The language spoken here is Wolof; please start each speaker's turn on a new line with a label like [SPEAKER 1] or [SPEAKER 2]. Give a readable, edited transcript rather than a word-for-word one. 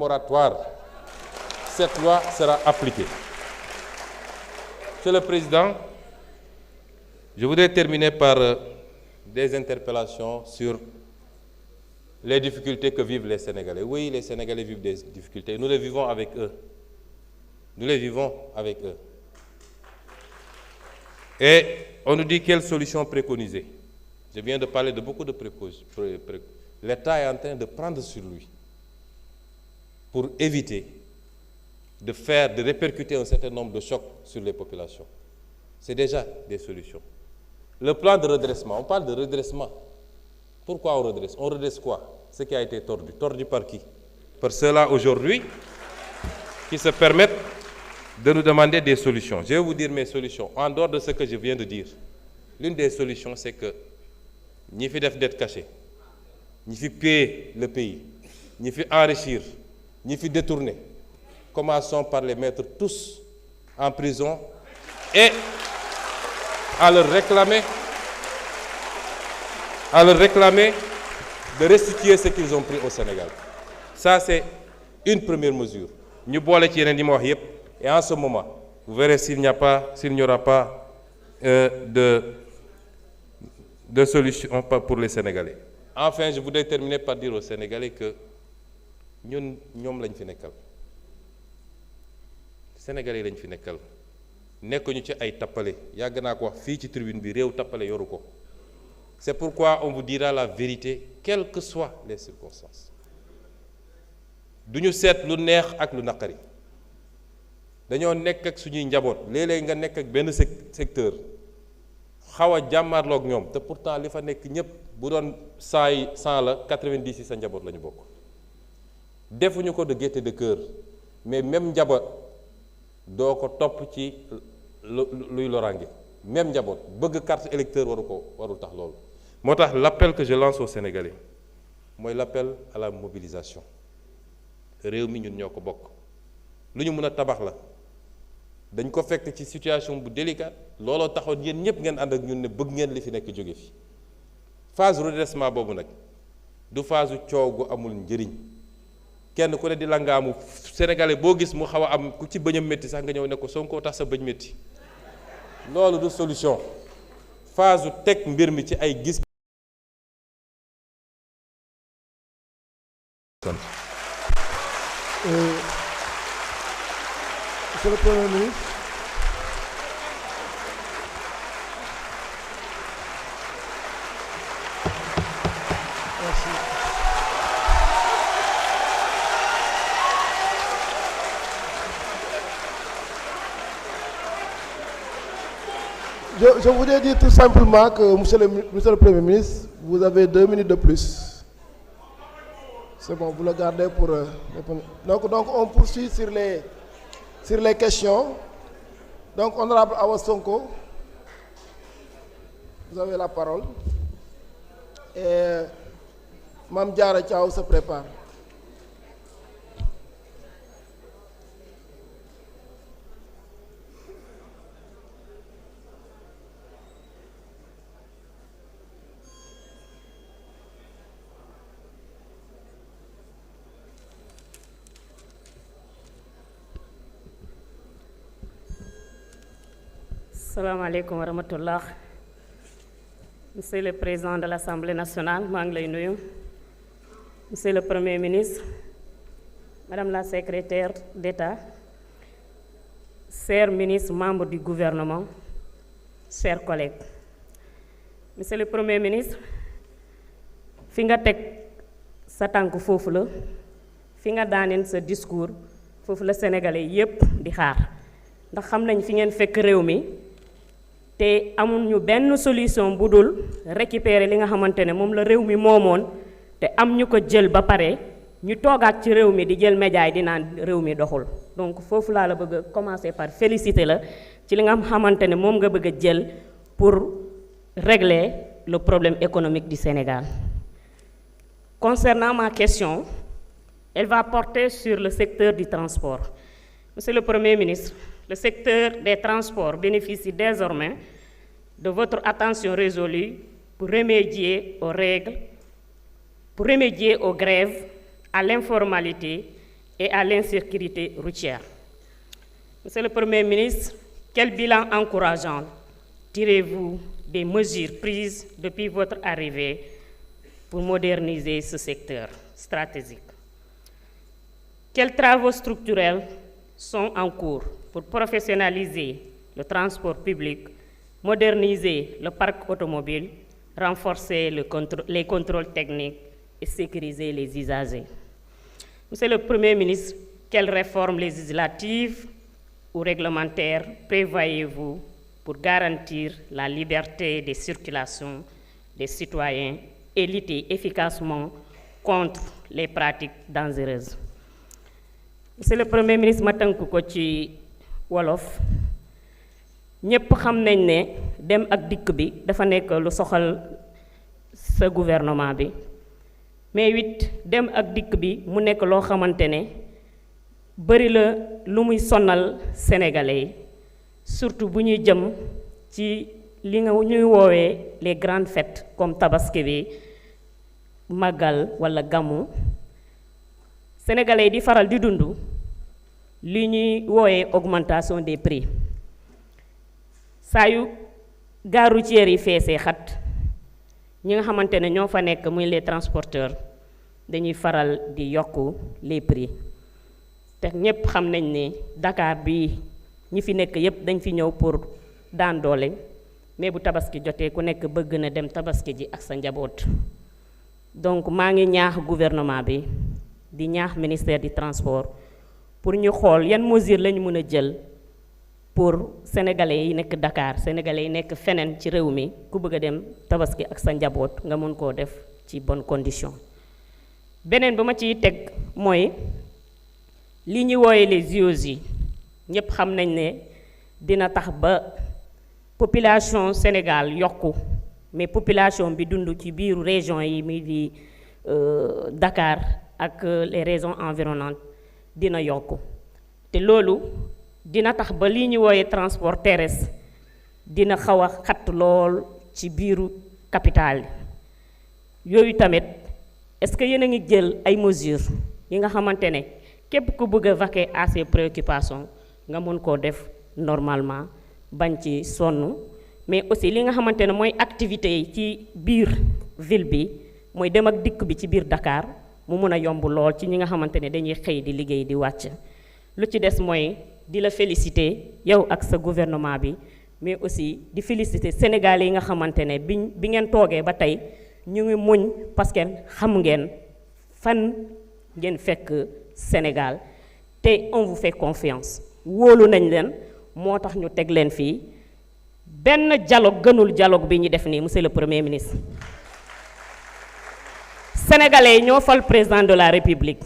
[SPEAKER 1] moratoire, cette loi sera appliquée. Monsieur le Président, je voudrais terminer par des interpellations sur les difficultés que vivent les Sénégalais. Oui, les Sénégalais vivent des difficultés. Nous les vivons avec eux. Nous les vivons avec eux. Et on nous dit quelle solution préconiser. Je viens de parler de beaucoup de précautions. L'État est en train de prendre sur lui pour éviter de répercuter un certain nombre de chocs sur les populations. C'est déjà des solutions. Le plan de redressement, on parle de redressement. Pourquoi on redresse? On redresse quoi? Ce qui a été tordu. Tordu par qui? Par ceux-là aujourd'hui qui se permettent de nous demander des solutions. Je vais vous dire mes solutions. En dehors de ce que je viens de dire, l'une des solutions, c'est que ñi fi def dette cachée, ñi fi piller le pays, ñi fi enrichir, ñi fi détourner, commençons par les mettre tous en prison et à leur réclamer de restituer ce qu'ils ont pris au Sénégal. Ça, c'est une première mesure. Ñu boole ci yeneen yi ma wax yépp. Et en ce moment, vous verrez s'il n'y aura pas de solution pour les Sénégalais. Enfin, je voudrais terminer par dire aux Sénégalais que ñoom lañ fi nekkal. Sénégalais lañ fi nekkal. Nekkuñu ci ay tappale. Yàgg naa ko wax fii ci tribune bi réew tappale yoru ko. C'est pourquoi on vous dira la vérité, quelles que soient les circonstances. Duñu seet lu neex ak lu naqari. dañoo nekk ak suñuy njaboot léeg-léeg nga nekk ak benn secteur xaw a jàmmaarloog ñoom te pourtant li fa nekk ñëpp bu doon 100 la 90 yi sa njaboot la ñu bokk. defuñu ko de gaieté de cœur mais même njaboot doo ko topp ci luy loraange même njaboot bëgg carte électeur warul tax loolu. moo tax l'appel que je lance aux Sénégalais mooy l'appel à la mobilisation réew mi ñun ñoo ko bokk lu ñu mën a tabax la. dañ ko fekk ci situation bu délicate looloo taxoon yéen ñëpp ngeen ànd ak ñun ne bëgg ngeen li fi nekk jóge fi phase redressement boobu nag du phase coow gu amul njëriñ kenn ku ne di langaamu sénégalais boo gis mu xaw a am ku ci bëñam métti sax nga ñëw ne ko Sonko tax sa bëñ métti loolu du solution phase teg mbir mi ci ay gis.
[SPEAKER 2] Monsieur le Premier ministre, merci. Je voudrais dire tout simplement que Monsieur le Premier ministre, vous avez 2 minutes de plus. C'est bon, vous le gardez pour répondre. Donc on poursuit sur les questions. Donc, honorable Awa Sonko, vous avez la parole. Et Mame Diarra Thiaw se prépare.
[SPEAKER 3] Assalamu alaikum wa rahmatullah. Monsieur le Président de l'Assemblée nationale, maa ngi lay nuyu. Monsieur le Premier ministre, Madame la Secrétaire d'État, chers ministres, membres du gouvernement, chers collègues. Monsieur le Premier ministre, fi nga teg sa tànk foofu la, fi nga daaneen sa discours foofu la Sénégalais yépp di xaar. Ndax xam nañ fi ngeen fekk réew mi. te amuñu benn solution bu dul récupérer li nga xamante ne moom la réew mi moomoon te am ñu ko jël ba pare ñu toogaat ci réew mi di jël média yi di naan réew mi doxul. donc foofu laa la bëgg a commencer par féliciter la ci li nga xamante ne moom nga bëgg a jël pour régler le problème économique du Sénégal. Concernant ma question, elle va porter sur le secteur du transport. Monsieur le Premier ministre, le secteur des transports bénéficie désormais de votre attention résolue pour remédier aux règles, pour remédier aux grèves, à l'informalité et à l'insécurité routière. Monsieur le Premier ministre, quel bilan encourageant tirez-vous des mesures prises depuis votre arrivée pour moderniser ce secteur stratégique? Quels travaux structurels sont en cours pour professionnaliser le transport public, moderniser le parc automobile, renforcer les contrôles techniques et sécuriser les usagers? Monsieur le Premier ministre, quelles réformes législatives ou réglementaires prévoyez-vous pour garantir la liberté de circulation des citoyens et lutter efficacement contre les pratiques dangereuses? Monsieur le Premier ministre, ma tënk ko ci wolof ñépp xam nañ ne dem ak dikk bi dafa nekk lu soxal sa gouvernement bi, mais it dem ak dikk bi mu nekk loo xamante ne bari la lu muy sonal sénégalais yi, surtout bu ñuy jëm ci li nga ñuy woowee les grandes fêtes comme tabaski bi, màggal wala gàmmu. Sénégalais yi di faral di dund li ñuy woowee augmentation des prix. Saa yu gare routière yi feesee xat, ñi nga xamante ne ñoo fa nekk muy les transporteurs dañuy faral di yokku les prix. Te ñépp xam nañ ne Dakar bi ñi fi nekk yépp dañ fi ñëw pour daan doole, mais bu tabaski jotee ku nekk bëgg na dem tabaski ji ak sa njaboot. Donc maa ngi ñaax gouvernement bi di ñaax ministère du transport pour ñu xool yan mesures lañu mën a jël pour sénégalais yi nekk Dakar, sénégalais yi nekk feneen ci réew mi ku bëgg a dem tabaski ak sa njaboot nga mën koo def ci bonne condition. Beneen ba ma ciy teg mooy li ñuy wooye les JOJ yi ñépp xam nañ ne dina tax ba population Sénégal yokku, mais population bi dund ci biiru région yi mi di Dakar ak les régions environnantes dina yokku. Te loolu dina tax ba li ñuy wooye transport terrestre dina xaw a xat lool ci biiru capitale yooyu tamit. Est-ce que yéen a ngi jël ay mesures yi nga xamante ne képp ku bëgg a vaquer à ses préoccupations nga mën koo def normalement bañ ci sonn, mais aussi li nga xamante ne mooy activités yi ci biir ville bi mooy dem ak dikk bi ci biir Dakar mu mën a yomb lool ci ñi nga xamante ne dañuy xëy di liggéey di wàcc. Lu ci des mooy di la féliciter yow ak sa gouvernement bi, mais aussi di féliciter Sénégalais yi nga xamante ne bi ngeen toogee ba tey ñu ngi muñ parce que xam ngeen fan ngeen fekk Sénégal te on vous fait confiance, wóolu nañ leen moo tax ñu teg leen fii. Benn dialogue gënul dialogue bi ñu def nii, monsieur le Premier ministre. Sénégalais yi ñoo fal président de la République.